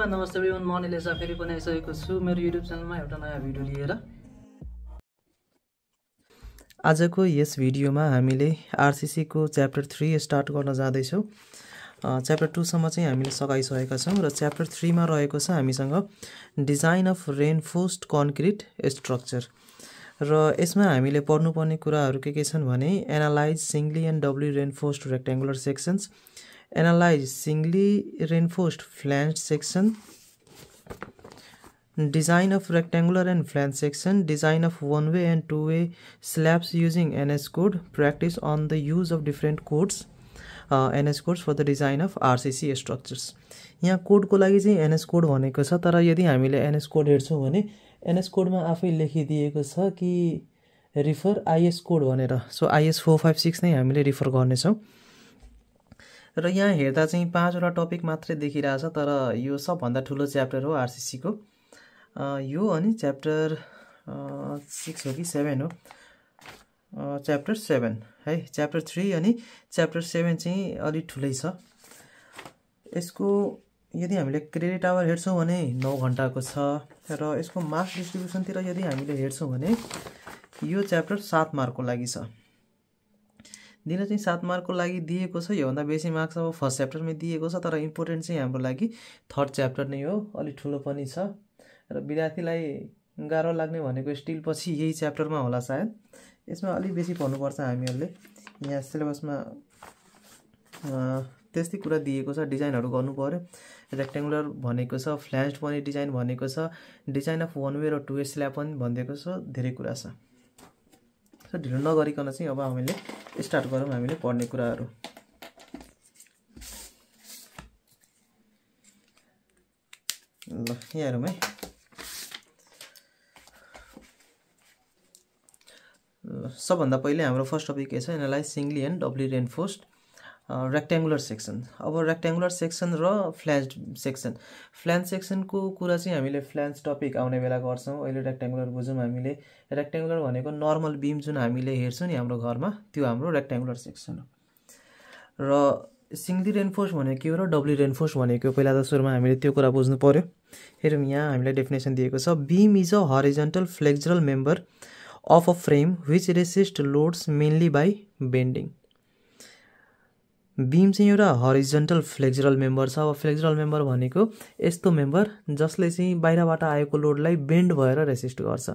नमस्ते एभ्रिवान, म अनिलेश फेरि पनि आइसकेको छु मेरो युट्युब च्यानलमा एउटा नयाँ भिडियो लिएर। आजको यस भिडियोमा हामीले आरसीसी को च्याप्टर 3 स्टार्ट गर्न जाँदैछौँ। च्याप्टर 2 सम्म चाहिँ हामीले सकाइसकेका छौँ र च्याप्टर 3 मा रहेको छ हामीसँग design of reinforced concrete structure. र यसमा हामीले पढ्नुपर्ने कुराहरू के छन् भने analyse singly and doubly reinforced rectangular sections, analyse singly reinforced flange section, design of rectangular and flange section, design of one-way and two-way slabs using NS code, practice on the use of different codes, NS codes for the design of RCC structures। यहाँ code को लागि चाहिँ NS code भनेको छ, तर यदि हामीले NS code हेर्छौं भने NS कोडमा आफै लेखिदिएको छ कि रिफर IS कोड भनेर। सो IS 456 नै हामीले रिफर गर्नेछौं। र यहाँ हेर्दा चाहिँ 5 वटा टपिक मात्रै देखिरहेछ, तर यो सबभन्दा ठुलो च्याप्टर हो आरसीसी को। यो अनि च्याप्टर 6 हो कि 7 हो, च्याप्टर 7 है। च्याप्टर 3 अनि च्याप्टर 7 चाहिँ अलि ठुलै छ। यसको यदि हामीले क्रेडिट आवर हेर्छौं भने 9 घण्टाको छ र यसको मार्क्स डिस्ट्रिब्युसन तिर यदि हामीले हेर्छौं भने यो च्याप्टर 7 मार्कको लागि छ। दिन चाहिँ 7 मार्कको लागि दिएको छ। यो भन्दा बेसी मार्क्स अब फर्स्ट च्याप्टरमै दिएको छ, तर इम्पोर्टेन्ट चाहिँ हाम्रो लागि थर्ड च्याप्टर नै हो। अलि ठुलो पनि छ र विद्यार्थीलाई गाह्रो लाग्ने भनेको स्टिल पछि यही च्याप्टरमा होला सायद। यसमा अलि बेसी पढ्नुपर्छ हामीहरुले। यहाँ सिलेबसमा त्यस्तै कुरा दिएको छ, डिजाइनहरु गर्नु पर्यो। रेक्टेंगुलर भनेको छ, फ्ल्यान्ज्ड पनि डिजाइन भनेको छ, डिजाइन अफ वन वे र टु वे स्ल्याब पनि भनिएको छ, धेरै कुरा छ। सो ढिलो नगरिकन चाहिँ अब हामीले स्टार्ट गरौँ हामीले पढ्ने कुराहरु। ल यहाँ हेरौँ है। सबभन्दा पहिले हाम्रो फर्स्ट टपिक के छ, analyse singly and doubly reinforced rectangular section. अब रेक्टेंगुलर सेक्शन र फ्ल्यान्ज्ड सेक्शन। फ्ल्यान्ज सेक्शन को कुरा चाहिँ हामीले फ्ल्यान्ज टपिक आउने बेला गर्छौं। अहिले रेक्टेंगुलर बुझौं हामीले। रेक्टेंगुलर भनेको नर्मल बीम जुन हामीले हेर्छौं नि हाम्रो घरमा, त्यो हाम्रो रेक्टेंगुलर सेक्शन हो। र सिंगली रेनफोर्स्ड भनेको के हो र डबली रेनफोर्स्ड भनेको पहिला त सुरुमा हामीले त्यो कुरा बुझ्नु पर्यो। हेरौँ यहाँ हामीले डेफिनेसन दिएको छ, beam is a horizontal flexural member of a frame which resists loads mainly by bending। Beam चाहिँ एउटा हरिजोन्टल फ्लेक्सुरल मेम्बर छ। अब फ्लेक्सुरल मेम्बर भनेको यस्तो मेम्बर जसले चाहिँ बाहिरबाट आएको लोडलाई बेन्ड भएर रेसिस्ट गर्छ।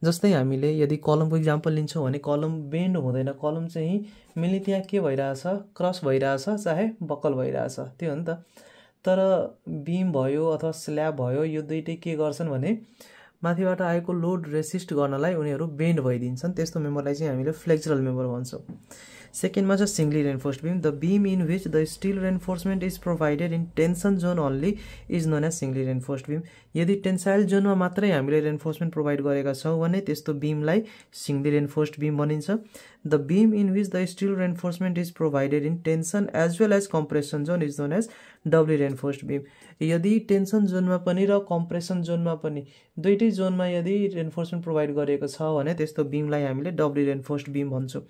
जस्तै हामीले यदि कलमको एक्जाम्पल लिन्छौं भने कलम बेन्ड हुँदैन, कलम चाहिँ मेनली त्यहाँ के भइराछ, क्रस भइराछ चाहे बक्कल भइराछ, त्यो हो नि त। तर बीम भयो अथवा स्ल्याब भयो, यो दुईटै के गर्छन् भने माथिबाट आएको लोड रेसिस्ट गर्नलाई उनीहरु बेन्ड भइदिन्छन्। त्यस्तो मेम्बरलाई चाहिँ हामीले फ्लेक्सुरल मेम्बर भन्छौं। सेकेन्डमा छ singly reinforced beam. The beam in which the steel reinforcement is provided in tension zone only is known as singly reinforced beam. यदि टेन्साइल जोनमा मात्रै हामीले रेनफोर्समेन्ट प्रोवाइड गरेका छौं भने त्यस्तो बीमलाई सिंगली रेनफोर्स्ड बीम भनिन्छ। The beam in which the steel reinforcement is provided in tension as well as compression zone is known as doubly reinforced beam. यदि टेन्सन जोनमा पनि र कम्प्रेसन जोनमा पनि दुईटै जोनमा यदि रेनफोर्समेन्ट प्रोवाइड गरेको छ भने त्यस्तो बीमलाई हामीले डबली रेनफोर्स्ड बीम भन्छौं।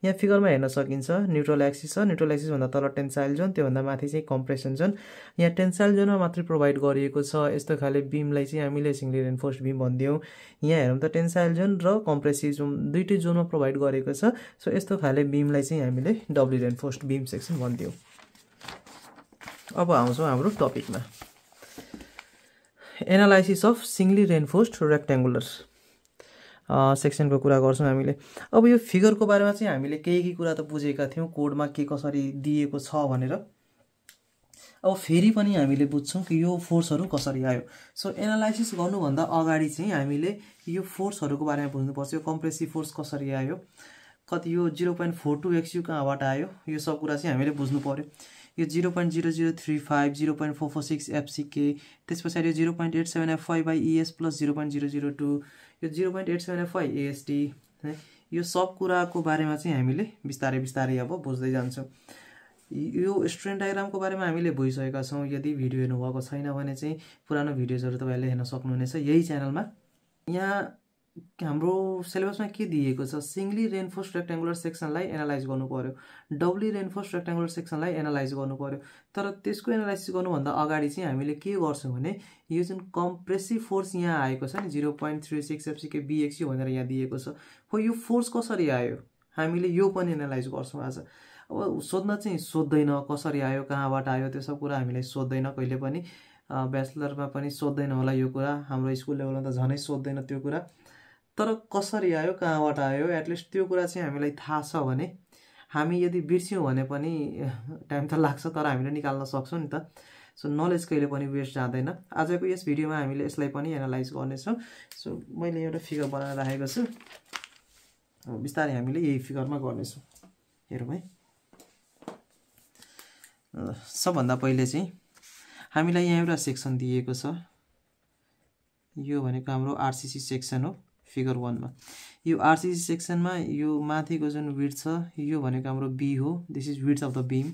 यहाँ फिगरमा हेर्न सकिन्छ, न्यूट्रल एक्सिस छ, न्यूट्रल एक्सिस भन्दा तल टेन्साइल जोन, त्यो भन्दा माथि चाहिँ कम्प्रेसन जोन। यहाँ टेन्साइल जोनमा मात्रै प्रोवाइड गरिएको छ यस्तो खाले बीमलाई चाहिँ हामीले सिंगली रेनफोर्स्ड बीम भन्दियौ। यहाँ हेरौँ त टेन्साइल जोन र कम्प्रेसिभ जोन दुईटै जोनमा प्रोवाइड गरेको छ, सो यस्तो खाले बीमलाई चाहिँ हामीले डबली रेनफोर्स्ड बीम सेक्सन भन्दियौ। अब आउँछौं हाम्रो टपिकमा, analysis of singly reinforced rectangular section को कुरा गर्छौं हामीले। अब यो फिगर को बारेमा चाहिँ हामीले केही कुरा त बुझेका थियौं, कोडमा के कसरी दिएको छ भनेर। अब फेरि पनि हामीले बुझ्छौं कि यो फोर्सहरु कसरी आयो। सो एनालाइसिस गर्नु भन्दा अगाडि चाहिँ हामीले यो फोर्सहरुको बारेमा बुझ्नुपर्छ। यो कम्प्रेसिभ फोर्स कसरी आयो, कति यो 0.42 XU कहाँबाट आयो, यो सब कुरा चाहिँ हामीले बुझ्नु पर्यो। यो 0.0035 0.446 FCK, त्यसपछि यो 0.87 FY by ES plus 0.002, यो 0.87 FY AST, यो सब कुराको बारेमा चाहिँ हामीले बिस्तारै बिस्तारै अब बुझ्दै जान्छौं। यो स्ट्रेन डायग्रामको बारेमा हामीले बुझिसकेका छौं। यदि भिडियो हेर्नु भएको छैन भने चाहिँ पुरानो भिडियोजहरु तपाईहरुले हेर्न सक्नुहुनेछ यही च्यानलमा। यहाँ हाम्रो सिलेबसमा के दिएको छ, सिंगली रेनफोर्स्ड रेक्ट्याङ्गुलर सेक्सनलाई एनालाइज गर्नु पर्यो, डबली रेनफोर्स्ड रेक्ट्याङ्गुलर सेक्सनलाई एनालाइज गर्नु पर्यो। तर त्यसको एनालाइसिस गर्नुभन्दा अगाडि चाहिँ हामीले के गर्छौँ भने यो जुन कम्प्रेसिभ फोर्स यहाँ आएको छ नि 0.36 FCK BXU भनेर यहाँ दिएको छ, हो यो फोर्स कसरी आयो हामीले यो पनि एनालाइज गर्छौँ आज। अब सोध्न चाहिँ सोध्दैन कसरी आयो कहाँबाट आयो त्यो सब कुरा हामीलाई सोध्दैन कहिले पनि, ब्याचलरमा पनि सोध्दैन होला यो कुरा, हाम्रो स्कुल लेभलमा त झनै सोध्दैन त्यो कुरा। तर कसरी आयो कहाँबाट आयो एटलिस्ट त्यो कुरा चाहिँ हामीलाई थाहा छ भने हामी यदि बिर्स्यौँ भने पनि टाइम त लाग्छ तर हामीले निकाल्न सक्छौँ नि त। सो नलेज कहिले पनि वेस्ट जाँदैन। आजको यस भिडियोमा हामीले यसलाई पनि एनालाइज गर्नेछौँ। सो मैले एउटा फिगर बनाएर राखेको छु, बिस्तारै हामीले यही फिगरमा गर्नेछौँ। हेरौँ है। सबभन्दा पहिले चाहिँ हामीलाई यहाँ एउटा सेक्सन दिएको छ, यो भनेको हाम्रो आरसीसी सेक्सन हो फिगर 1 मा। यो आरसीसी सेक्सनमा यो माथिको जुन विड्थ छ यो भनेको हाम्रो बी हो, this is width of the beam.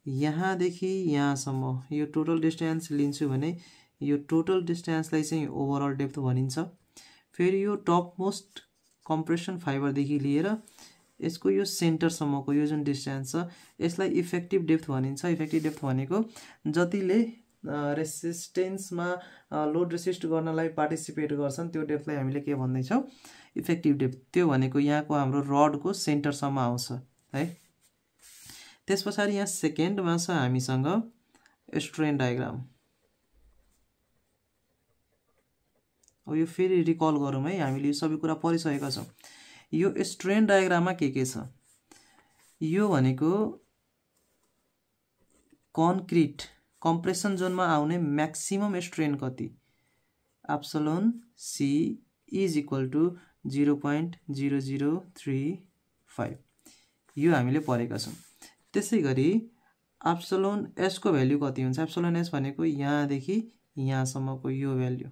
यहाँदेखि यहाँसम्म यो टोटल डिस्टेन्स लिन्छु भने यो टोटल डिस्टेन्सलाई चाहिँ ओभरअल डेप्थ भनिन्छ। फेरि यो टप मोस्ट कम्प्रेसन फाइबरदेखि लिएर यसको यो सेन्टरसम्मको यो जुन डिस्टेन्स छ यसलाई इफेक्टिभ डेप्थ भनिन्छ। इफेक्टिभ डेप्थ भनेको जतिले रेसिस्टेन्समा लोड रेसिस्ट गर्नलाई पार्टिसिपेट गर्छन् त्यो डेप्थलाई हामीले के भन्दैछौँ, इफेक्टिभ डेप्थ। त्यो भनेको यहाँको हाम्रो रडको सेन्टरसम्म आउँछ है। त्यस पछाडि यहाँ सेकेन्डमा छ हामीसँग स्ट्रेन डायग्राम। अब यो फेरि रिकल गरौँ है, हामीले यो सबै कुरा पढिसकेका छौँ। यो स्ट्रेन डायग्राममा के छ, यो भनेको कन्क्रिट कम्प्रेसन जोनमा आउने म्याक्सिमम स्ट्रेन कति, epsilon c is equal to 0.0035 यो हामीले पढेका छौँ। त्यसै गरी एप्सिलोन एसको भ्याल्यु कति हुन्छ, एप्सिलोन एस भनेको यहाँदेखि यहाँसम्मको यो भ्याल्यु,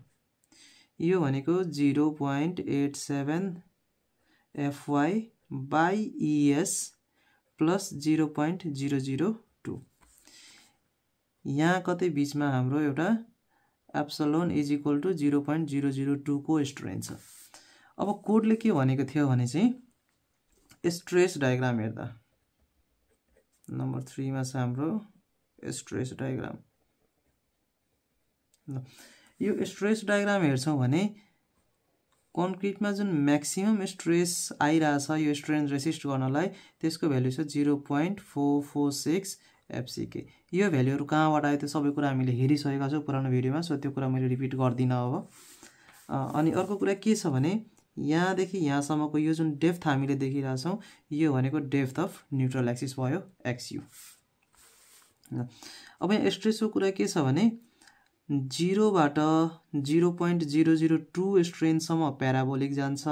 यो भनेको 0.87 FY बाई ES प्लस 0.002। यहाँ कतै बिचमा हाम्रो एउटा एप्सिलोन इज इक्वल टु 0.002 को स्ट्रेन छ। अब कोडले के भनेको थियो भने चाहिँ स्ट्रेस डायग्राम हेर्दा नम्बर 3 मा छ हाम्रो स्ट्रेस डायग्राम। यो स्ट्रेस डायग्राम हेर्छौँ भने कन्क्रिटमा जुन म्याक्सिमम स्ट्रेस आइरहेछ यो स्ट्रेन रेसिस्ट गर्नलाई त्यसको भ्याल्यु छ 0.446 FCK। यो भ्याल्युहरू कहाँबाट आयो त्यो सबै कुरा हामीले हेरिसकेका छौँ पुरानो भिडियोमा, सो त्यो कुरा मैले रिपिट गर्दिनँ अब। अनि अर्को कुरा के छ भने यहाँदेखि यहाँसम्मको यो जुन डेप्थ हामीले देखिरहेछौँ यो भनेको डेप्थ अफ न्युट्रल एक्सिस भयो XU। अब यहाँ स्ट्रेसको कुरा के छ भने 0 बाट 0.002 स्ट्रेनसम्म प्याराबोलिक जान्छ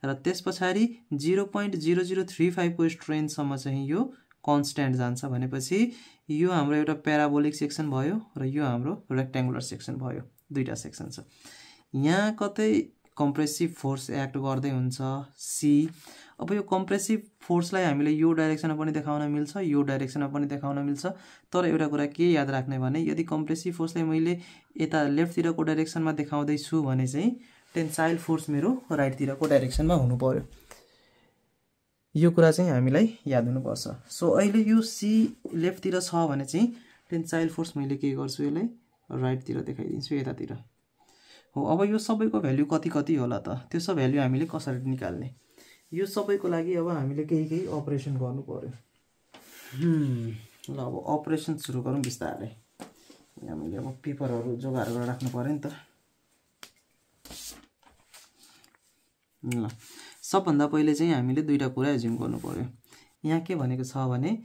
र त्यस पछाडि 0.0035 को स्ट्रेनसम्म चाहिँ यो कन्स्ट्यान्ट जान्छ। भनेपछि यो हाम्रो एउटा प्याराबोलिक सेक्सन भयो र यो हाम्रो रेक्ट्याङ्गुलर सेक्सन भयो, दुईटा सेक्सन छ। यहाँ कतै कम्प्रेसिभ फोर्स एक्ट गर्दै हुन्छ सी। अब यो कम्प्रेसिभ फोर्सलाई हामीले यो डाइरेक्सनमा पनि देखाउन मिल्छ यो डाइरेक्सनमा पनि देखाउन मिल्छ। तर एउटा कुरा के याद राख्ने भने यदि कम्प्रेसिभ फोर्सलाई मैले यता लेफ्टतिरको डाइरेक्सनमा देखाउँदैछु भने चाहिँ टेन्साइल फोर्स मेरो राइटतिरको डाइरेक्सनमा हुनु पर्यो, यो कुरा चाहिँ हामीलाई याद हुनुपर्छ। सो अहिले यो सी लेफ्टतिर छ भने चाहिँ टेन्साइल फोर्स मैले के गर्छु यसलाई राइटतिर देखाइदिन्छु यतातिर हो। अब यो सबैको भ्याल्यु कति कति होला त, त्यो सब भ्याल्यु हामीले कसरी निकाल्ने, यो सबैको लागि अब हामीले केही अपरेसन गर्नु पर्यो। ल अब अपरेसन सुरु गरौँ बिस्तारै। हामीले अब पेपरहरू जोगाड गरेर राख्नु पर्यो नि त। ल सबभन्दा पहिले चाहिँ हामीले दुईटा कुरा एज्युम गर्नु पर्यो। यहाँ के भनेको छ भने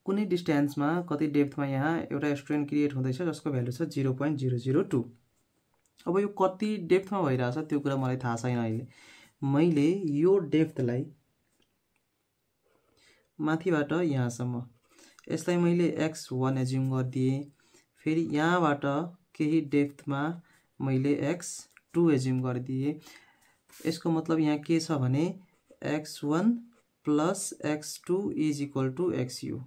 कुनै डिस्टेन्समा कति डेप्थमा यहाँ एउटा स्ट्रेन क्रिएट हुँदैछ जसको भ्यालु छ 0.002। अब यो कति डेप्थमा भइरहेछ त्यो कुरा मलाई थाहा छैन अहिले। मैले यो डेप्थलाई माथिबाट यहाँसम्म यसलाई मैले x1 एज्युम गरिदिएँ, फेरि यहाँबाट केही डेप्थमा मैले x2 एज्युम गरिदिएँ। यसको मतलब यहाँ के छ भने x1 plus x2 is equal to XU,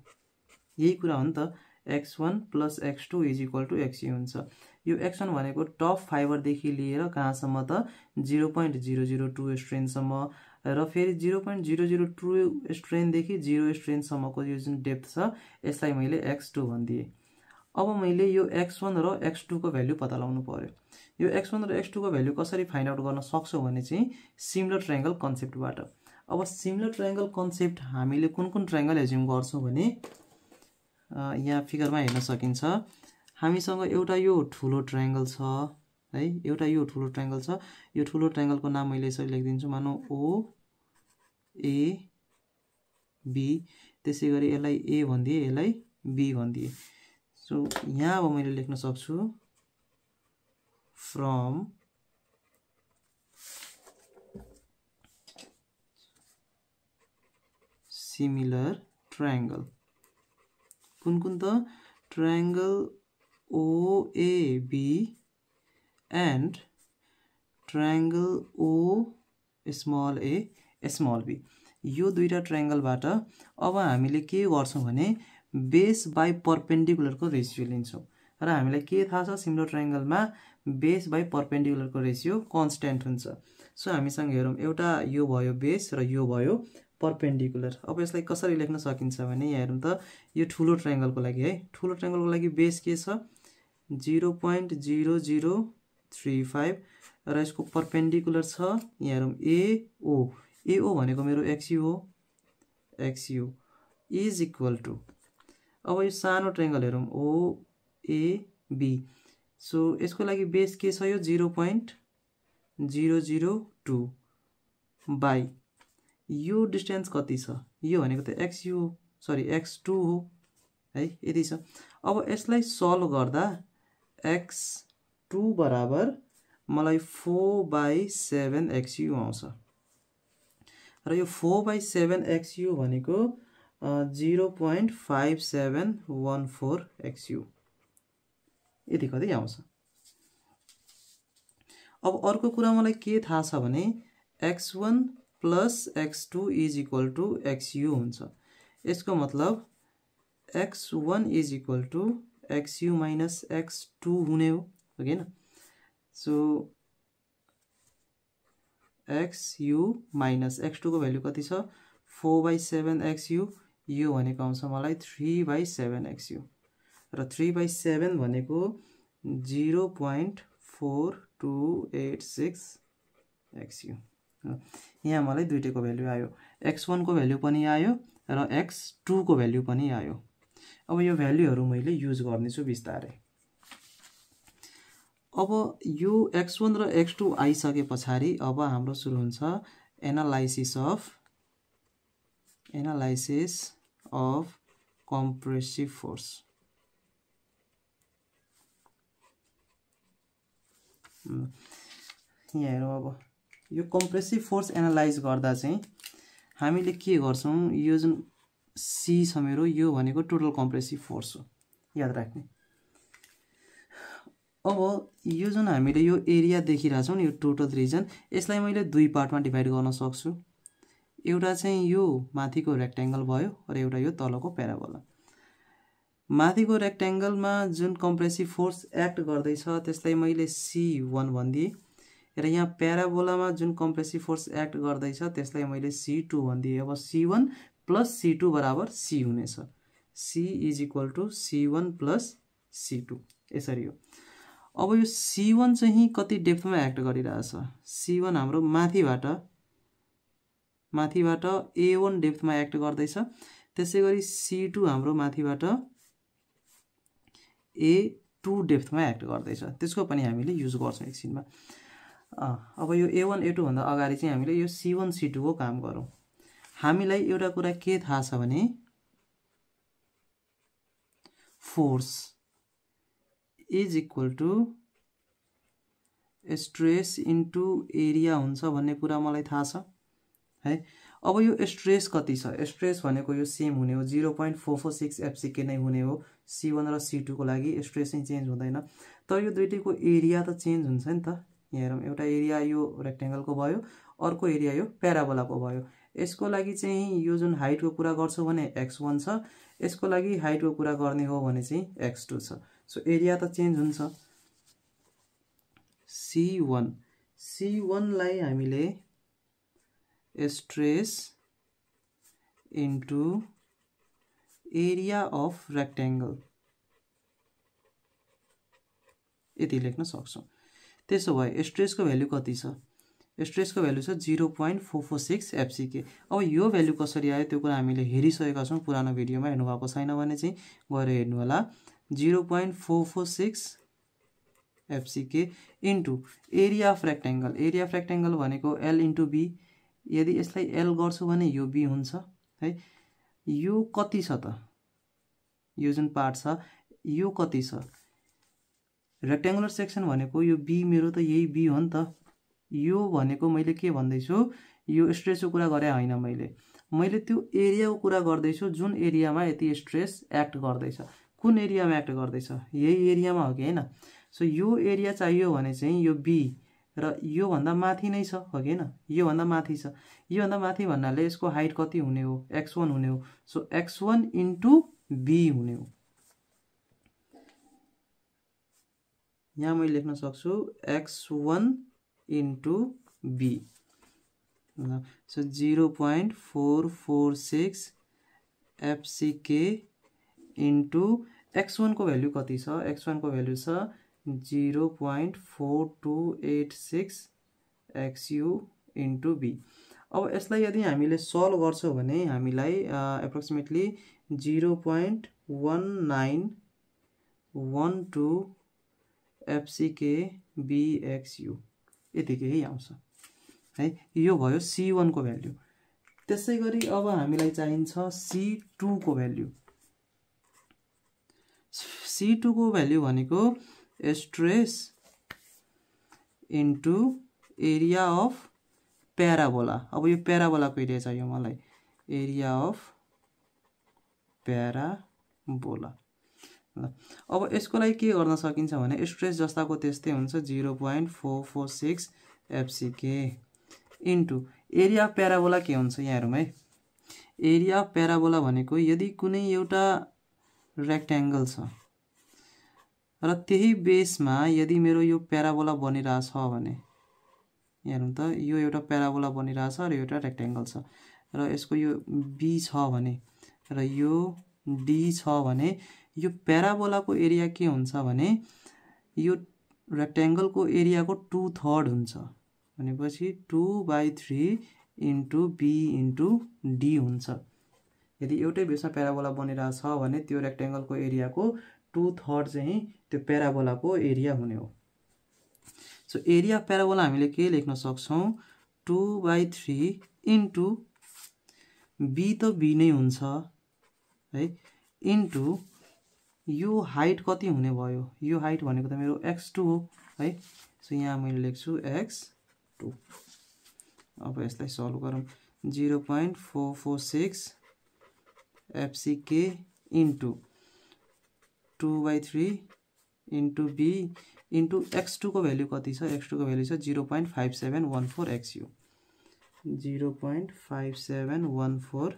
यही कुरा हो नि त, x1 plus x2 is equal to XU हुन्छ। यो x1 भनेको टप फाइबरदेखि लिएर कहाँसम्म त 0.002 स्ट्रेनसम्म र फेरि 0.002 स्ट्रेनदेखि 0 स्ट्रेनसम्मको यो जुन डेप्थ छ यसलाई मैले x2 भनिदिएँ। अब मैले यो x1 र x2 को भ्यालु पत्ता लगाउनु पर्यो। यो x1 र x2 को भ्यालु कसरी फाइन्ड आउट गर्न सक्छौं भने चाहिँ सिमिलर ट्रायंगल कन्सेप्टबाट। अब सिमिलर ट्रायंगल कन्सेप्ट हामीले कुन ट्रायंगल एज्युम गर्छौं भने यहाँ फिगरमा हेर्न सकिन्छ। हामीसँग एउटा यो ठुलो ट्रायंगल छ है, एउटा यो ठुलो ट्रायंगल छ। यो ठुलो ट्रायंगलको नाम मैले यसरी लेखिदिन्छु, मानौ O A B, त्यसैगरी यसलाई A भनिदिए, यसलाई B भनिदिए। सो यहाँ अब मैले लेख्न सक्छु फ्रम सिमिलर ट्रायंगल कुन त triangle OAB and triangle O small a small b, यो दुईटा ट्रायंगलबाट अब हामीले के गर्छौं भने बेस बाइ परपेंडिकुलर को रेशियो लिन्छौं। र हामीलाई के थाहा छ, सिमिलर ट्रायंगलमा बेस बाइ परपेंडिकुलर को रेशियो कन्स्टेन्ट हुन्छ। सो हामीसँग हेरौं, एउटा यो भयो बेस र यो भयो परपेंडिकुलर। अब यसलाई कसरी लेख्न सकिन्छ भने यहाँ हेरौं त, यो ठुलो ट्रायंगलको लागि है, ठुलो ट्रायंगलको लागि बेस के छ 0.0035 र यसको परपेंडिकुलर छ यहाँ हेरौं AO। AO भनेको मेरो XU हो, XU इज इक्वल टु, अब यो सानो ट्रायंगल हेरौं OAB। सो यसको लागि बेस के छ, यो 0.002 बाइ यो डिस्टेन्स कति छ, यो भनेको त XU सरी X2 हो है, यति छ। अब यसलाई सल्भ गर्दा X2 बराबर मलाई 4/7 XU आउँछ र यो 4/7 XU भनेको 0.5714 XU यति कति आउँछ। अब अर्को कुरा मलाई के थाहा छ भने X1 plus X2 is equal to XU हुन्छ। यसको मतलब X1 is equal to XU minus X2 हुने हो हैन। सो XU माइनस X2 को भ्यालु कति छ 4/7 XU, यो भनेको आउँछ मलाई 3/7 XU र 3/7 भनेको 0.4286 XU। यहाँ मलाई दुईटैको भ्यालु आयो, X1 को भ्यालु पनि आयो र X2 को भ्यालु पनि आयो। अब यो भ्यालुहरु मैले युज गर्नेछु बिस्तारै। अब यो X1 र X2 आइसके पछाडी अब हाम्रो सुरु हुन्छ एनालाइसिस अफ कम्प्रेसिभ फोर्स। यहाँ हेरौं, अब यो कम्प्रेसिभ फोर्स एनालाइज गर्दा चाहिँ हामीले के गर्छौं, यो जुन C छ मेरो, यो भनेको टोटल कम्प्रेसिभ फोर्स हो, याद राख्ने। अब यो जुन हामीले यो एरिया देखिरहेछौं नि, यो टोटल रिजन, यसलाई मैले दुई पार्टमा डिभाइड गर्न सक्छु। एउटा चाहिँ यो माथिको रेक्टेंगल भयो र एउटा यो तलको प्याराबोला। माथिको रेक्टेंगलमा जुन कम्प्रेसिभ फोर्स एक्ट गर्दैछ त्यसलाई मैले C1 भनिदिए र यहाँ प्याराबोलामा जुन कम्प्रेसिभ फोर्स एक्ट गर्दैछ त्यसलाई मैले C2 भनिदिए। अब C1 प्लस C2 बराबर C हुनेछ, C is equal to C1 plus C2 यसरी हो। अब यो C1 चाहिँ कति डेप्थमा एक्ट गरिरहेछ, C1 हाम्रो माथिबाट A1 डेप्थमा एक्ट गर्दैछ, त्यसैगरी C2 हाम्रो माथिबाट A2 डेप्थमा एक्ट गर्दैछ, त्यसको पनि हामीले युज गर्छौं एकछिनमा। अब यो A1 A2 भन्दा अगाडि चाहिँ हामीले यो C1 C2 को काम गरौं। हामीलाई एउटा कुरा के थाहा छ भने force is equal to stress into area हुन्छ भन्ने कुरा मलाई थाहा छ है। अब यो स्ट्रेस कति छ, स्ट्रेस भनेको यो सेम हुने हो, 0.446 FCK नै हुने हो। C1 र C2 को लागि स्ट्रेस चाहिँ चेन्ज हुँदैन, तर यो दुईटैको एरिया त चेन्ज हुन्छ नि त। यहाँ हेरौं, एउटा एरिया यो रेक्टेंगलको भयो, अर्को एरिया यो प्याराबोलाको भयो। यसको लागि चाहिँ यो जुन हाइटको कुरा गर्छौं भने X1 छ, यसको लागि हाइटको कुरा गर्ने हो भने चाहिँ X2 छ। सो एरिया त चेन्ज हुन्छ। C1 लाई हामीले stress into area of rectangle यति लेख्न सक्छौं। त्यसो भए स्ट्रेसको भ्यालु कति छ? स्ट्रेसको भ्यालु छ 0.446 FCK। अब यो भ्यालु कसरी आयो त्यो कुरा हामीले हेरिसकेका छौं पुरानो भिडियोमा, हेर्नु भएको छैन भने चाहिँ गएर हेर्नु होला। 0.446 FCK into area of rectangle. Area of rectangle भनेको L इन्टु B। यदि यसलाई L गर्छु भने यो B हुन्छ है। यो कति छ त? यो जुन पार्ट छ यो कति छ? रेक्टेंगुलर सेक्सन भनेको यो B मेरो त यही B हो नि त। यो भनेको मैले के भन्दै छु? यो स्ट्रेसको कुरा गरे हैन मैले त्यो एरियाको कुरा गर्दै छु जुन एरियामा यति स्ट्रेस एक्ट गर्दैछ। कुन एरियामा एक्ट गर्दैछ? यही एरियामा हो कि हैन? सो यो एरिया चाहियो भने चाहिँ यो B र यो भन्दा माथि नै छ हो कि हैन? यो भन्दा माथि छ। यो भन्दा माथि भन्नाले यसको हाइट कति हुने हो? x1 हुने हो। सो x1 इन्टु B हुने हो। यहाँ मैले लेख्न सक्छु x1 into B। So 0.446 FCK into x1 को भ्यालु कति छ? x1 को भ्यालु छ 0.4286 XU इन्टु B। अब यसलाई यदि हामीले सल्भ गर्छौं भने हामीलाई एप्रोक्सिमेटली 0.1912 FCK BXU यतिकै आउँछ है। यो भयो C1 को भ्यालु। त्यसैगरी अब हामीलाई चाहिन्छ C2 को भ्यालु। C2 को भ्यालु भनेको stress into area of parabola. अब यो प्याराबोलाको एरिया चाहियो मलाई। Area of parabola. अब यसको लागि के गर्न सकिन्छ भने स्ट्रेस जस्ताको त्यस्तै हुन्छ 0.446 FCK into area of parabola के हुन्छ यहाँ हेरौँ है। एरिया अफ प्याराबोला भनेको यदि कुनै एउटा रेक्टेंगल छ र त्यही बेसमा यदि मेरो यो प्याराबोला बनिरहेछ भने हेरौँ त यो एउटा प्याराबोला बनिरहेछ र एउटा रेक्टेंगल छ र यसको यो B छ भने र यो D छ भने यो प्याराबोलाको एरिया के हुन्छ भने यो रेक्टेंगलको एरियाको 2/3 हुन्छ भनेपछि 2/3 इन्टु B इन्टु D हुन्छ। यदि एउटै बेसमा प्याराबोला बनिरहेछ भने त्यो रेक्टेंगलको एरियाको 2/3 चाहिँ त्यो प्याराबोलाको एरिया हुने हो। सो एरिया अफ प्याराबोला हामीले के लेख्न सक्छौं? 2/3 इन्टु B त B नै हुन्छ है इन्टु यो हाइट कति हुने भयो? यो हाइट भनेको त मेरो x2 हो है। सो यहाँ मैले लेख्छु x2। अब यसलाई सल्भ गरौँ। 0.446 FCK into 2/3 into B into x2 को भ्यालु कति छ? x2 को भ्यालु छ 0.5714 XU। 0.5714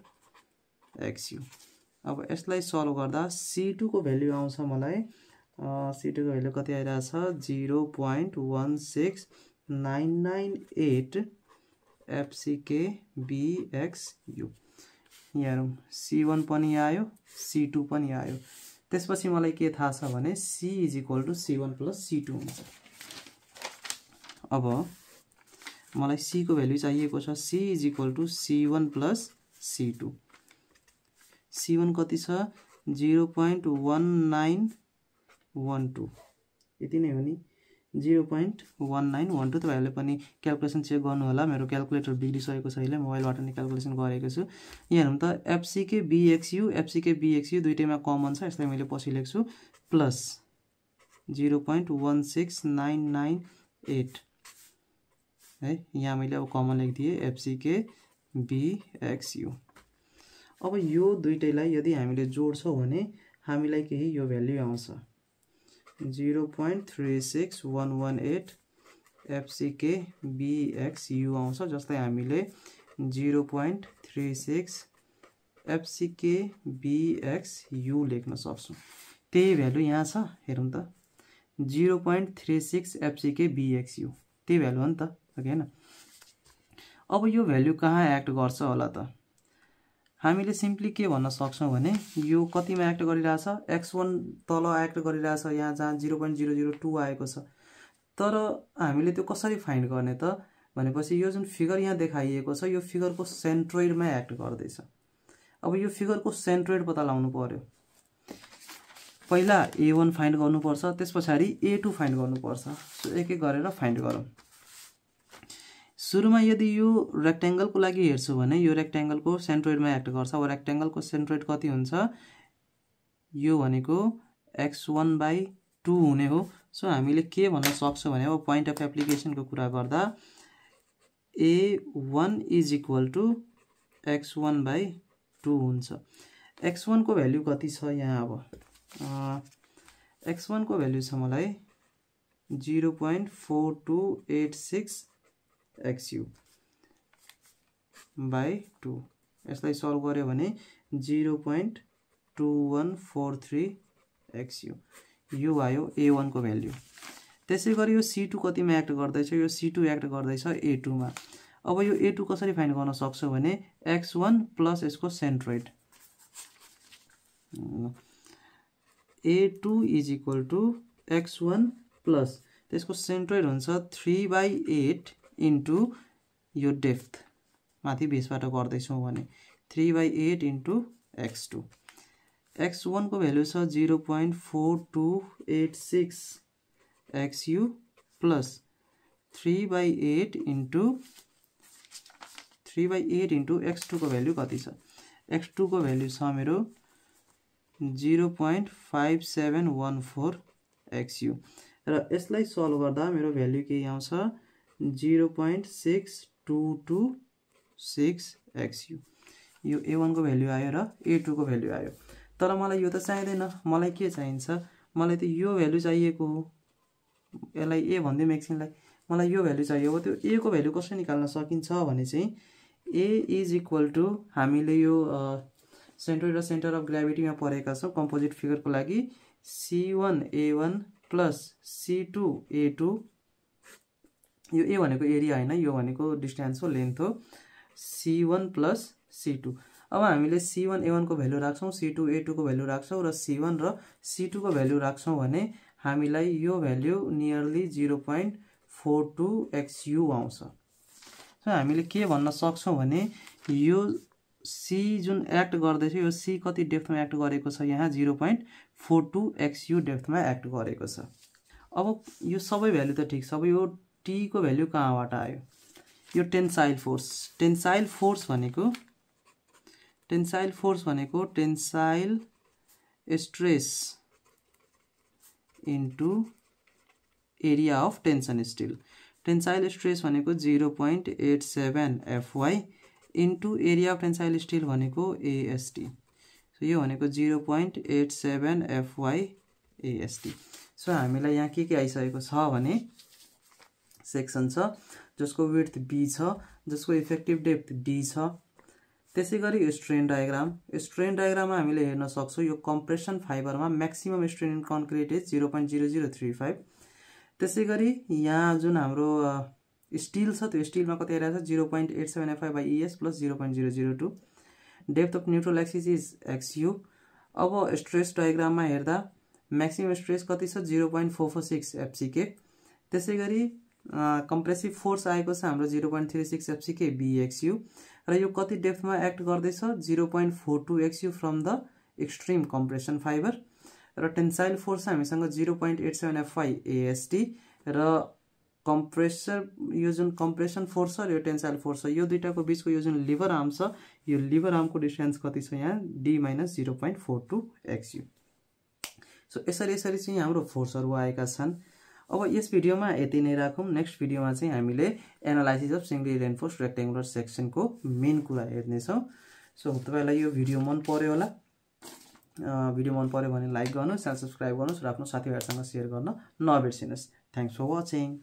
XU। अब यसलाई सल्भ गर्दा C2 को भ्यालु आउँछ मलाई C2 को भ्यालु कति आइरहेछ? 0.16998 FCK BXU। यहाँ हेरौँ C1 पनि आयो C2 पनि आयो। त्यसपछि मलाई के थाहा छ भने C = C1 + C2 हुन्छ। अब मलाई C को भ्यालु चाहिएको छ। C = C1 + C2। C1 कति छ? 0.1912 यति नै हो नि। 0.1912 तपाईहरुले पनि क्याल्कुलेसन चेक गर्नु होला। मेरो क्याल्कुलेटर बिग्रिसकेको छ अहिले, मोबाइलबाट नि क्याल्कुलेसन गरेको छु। यहाँ हेरौँ त FCK BXU दुईटैमा कमन छ। यसलाई मैले पछि लेख्छु प्लस 0.16998 है। यहाँ मैले अब कमन लेखिदिए FCK BXU। अब यो दुईटैलाई यदि हामीले जोड्छौं भने हामीलाई केही यो भ्यालु आउँछ 0.36118 FCK BXU आउँछ। जस्तै हामीले 0.36 FCK BXU लेख्न सक्छौं। त्यही भ्यालु यहाँ छ हेरौँ त 0.36 FCK BXU त्यही भ्यालु हो नि त हैन। अब यो भ्यालु कहाँ एक्ट गर्छ होला त हामीले सिम्पली के भन्न सक्छौं भने यो कतिमा एक्ट गरिरहेछ x1 तल एक्ट गरिरहेछ यहाँ जहाँ 0.002 आएको छ। तर हामीले त्यो कसरी फाइन्ड गर्ने त भनेपछि यो जुन फिगर यहाँ देखाइएको छ यो फिगरको सेन्ट्रोइडमा एक्ट गर्दैछ। अब यो फिगरको सेन्ट्रोइड पत्ता लगाउनु पर्यो। पहिला a1 फाइन्ड गर्नुपर्छ त्यसपछि a2 फाइन्ड गर्नुपर्छ। सो एक एक गरेर फाइन्ड गरौँ। सुरुमा यदि यो रेक्टेंगलको लागि हेर्छु भने यो रेक्टेंगलको सेन्ट्रोइडमा एक्ट गर्छ। अब रेक्टेंगलको सेन्ट्रोइड कति हुन्छ यो भनेको x1/2 हुने हो। सो हामीले के भन्न सक्छौं भने अब पोइन्ट अफ एप्लिकेसनको कुरा गर्दा a1 = x1/2 हुन्छ। x1 को भ्यालु कति छ यहाँ अब x1 को भ्यालु छ मलाई 0.4286 XU/2 यसलाई सल्भ गर्यो भने 0.2143 XU यो आयो a1 को भ्यालु। त्यसैगरी यो c2 कतिमा एक्ट गर्दैछ यो c2 एक्ट गर्दैछ a2 मा। अब यो a2 कसरी फाइन्ड गर्न सक्छौ भने x1 प्लस यसको सेन्ट्रोइड a2 = x1 प्लस त्यसको सेन्ट्रोइड हुन्छ 3/8 इन्टु यो डेप्थ माथि बेसबाट गर्दैछौं भने 3/8 इन्टु x2 x1 को भ्यालु छ 0.4286 XU प्लस 3/8 इन्टु x2 को भ्यालु कति छ x2 को भ्यालु छ मेरो 0.5714 XU र यसलाई सल्भ गर्दा मेरो भ्यालु के आउँछ 0.6226 XU यो a1 को भ्यालु आयो र a2 को भ्यालु आयो। तर मलाई यो त चाहिदैन मलाई के चाहिन्छ मलाई त यो भ्यालु चाहिएको हो। यसलाई a भन्दिम एकछिनलाई मलाई यो भ्यालु चाहियो। अब त्यो a को भ्यालु कसरी निकाल्न सकिन्छ भने चाहिँ a = हामीले यो सेन्ट्रोइड र सेन्टर अफ ग्राभिटीमा पढेका छौं कम्पोजिट फिगरको लागि C1A1 प्लस C2A2 यो a भनेको एरिया हैन यो भनेको डिस्टेन्स हो लेन्थ हो C1 प्लस C2। अब हामीले C1A1 को भ्यालु राख्छौं C2A2 को भ्यालु राख्छौं र C1 र C2 को भ्यालु राख्छौं भने हामीलाई यो भ्यालु नियरली 0.42 XU आउँछ। सो हामीले के भन्न सक्छौं भने यो C जुन एक्ट गर्दैछ यो C कति डेप्थमा एक्ट गरेको छ यहाँ 0.42 XU डेप्थमा एक्ट गरेको छ। अब यो सबै भ्यालु त ठीक छ। अब यो T को भ्यालु कहाँबाट आयो यो टेन्साइल फोर्स भनेको tensile stress into area of tension still. Tensile stress भनेको 0.87 FY into area of tensile still भनेको AST। सो यो भनेको 0.87 FY AST। सो हामीलाई यहाँ के आइसकेको छ भने सेक्सन छ जसको विड्थ b छ जसको इफेक्टिभ डेप्थ d छ। त्यसैगरी स्ट्रेन डायग्राममा हामीले हेर्न सक्छौं यो कम्प्रेसन फाइबरमा maximum strain in concrete is 0.0035। त्यसैगरी यहाँ जुन हाम्रो स्टील छ त्यो स्टीलमा कति आइरहेछ 0.87 FY/ES plus 0.002। Depth of neutral axis is XU। अब स्ट्रेस डायग्राममा हेर्दा म्याक्सिमम स्ट्रेस कति छ 0.446 FCK। त्यसैगरी कम्प्रेसिभ फोर्स आएको छ हाम्रो 0.36 FCK BXU र यो कति डेप्थमा एक्ट गर्दैछ 0.42 XU from the extreme compression fibre र टेन्साइल फोर्स हामीसँग 0.87 FY AST र कम्प्रेसर यो जुन कम्प्रेसन फोर्स र यो टेन्साइल फोर्स छ यो दुईटाको बीचको यो जुन लिभर आर्म छ यो लिभर आर्मको डिस्टेन्स कति छ यहाँ d - 0.42 XU। सो यसरी चाहिँ हाम्रो फोर्सहरु आएका छन्। अब यस भिडियोमा यति नै राखौं। नेक्स्ट भिडियोमा चाहिँ हामीले analysis of singly reinforced rectangular सेक्सनको मेन कुरा हेर्ने छौं। सो तपाईलाई यो भिडियो मन पर्यो होला। भिडियो मन पर्यो भने लाइक गर्नुस्, च्यानल सब्स्क्राइब गर्नुस् र आफ्नो साथीहरुसँग शेयर गर्न नबिर्सिनुस्। Thanks for watching.